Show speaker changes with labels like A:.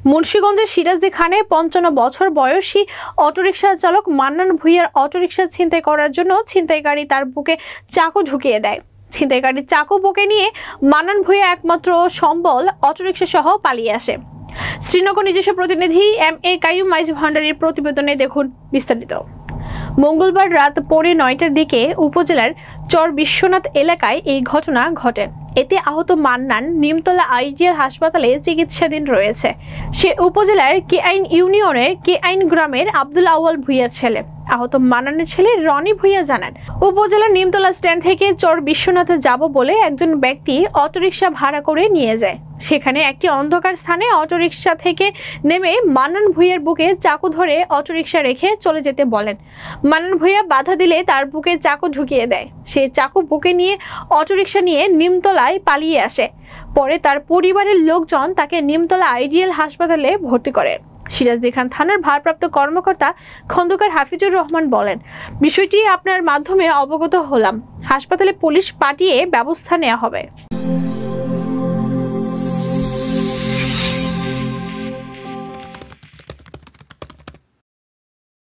A: মুন্সিগঞ্জের সিরাজদি খানে 55 বছর বয়সী অটোরিকশা চালক মান্নান ভূঁইয়ার অটোরিকশা ছিনতাই করার জন্য ছিনতাইকারী তার বুকে চাকু ঢুকিয়ে দেয়। ছিনতাইকারী চাকু বুকে নিয়ে মান্নান ভূঁইয়া একমাত্র সম্বল অটোরিকশা সহ পালিয়ে আসে। শ্রীনগর নিজস্ব প্রতিনিধি MA কাইয়ুম মাইজ ভান্ডারীর প্রতিবেদনে দেখুন বিস্তারিত। মঙ্গলবার রাত 9:45টার দিকে উপজেলার চর বিশ্বনাথ এলাকায় এই ঘটনা ঘটে। এতে আহত মান্নান নিমতলা আইডিয়াল হাসপাতালে চিকিৎসাধীন রয়েছে। সে উপজেলার কেআইন ইউনিয়নের কেআইন গ্রামের আব্দুল আউয়াল ভূঁইয়ার ছেলে। আহত মান্নানের ছেলে রনি ভূঁইয়া জানান, উপজেলার নিমতলা স্ট্যান্ড থেকে চর বিশ্বনাথে যাব বলে একজন ব্যক্তি অটোরিকশা ভাড়া করে নিয়ে যায়। সেখানে একটি অন্ধকার স্থানে অটোরিকশা থেকে নেমে মান্নান ভূঁইয়ার বুকে চাকু ধরে অটোরিকশা রেখে চলে যেতে বলেন। মান্নান ভূঁইয়া বাধা দিলে তার বুকে চাকু ঢুকিয়ে দেয়। সে চাকু বুকে নিয়ে অটোরিকশা নিয়ে নিমতলায় পালিয়ে আসে। পরে তার পরিবারের লোকজন তাকে নিমতলা আইডিয়াল হাসপাতালে ভর্তি করে। সিরাজদি খান থানার ভারপ্রাপ্ত কর্মকর্তা খন্দকার হাফিজুর রহমান বলেন, বিষয়টি আপনার মাধ্যমে অবগত হলাম। হাসপাতালে পুলিশ পাঠিয়ে ব্যবস্থা নেওয়া হবে।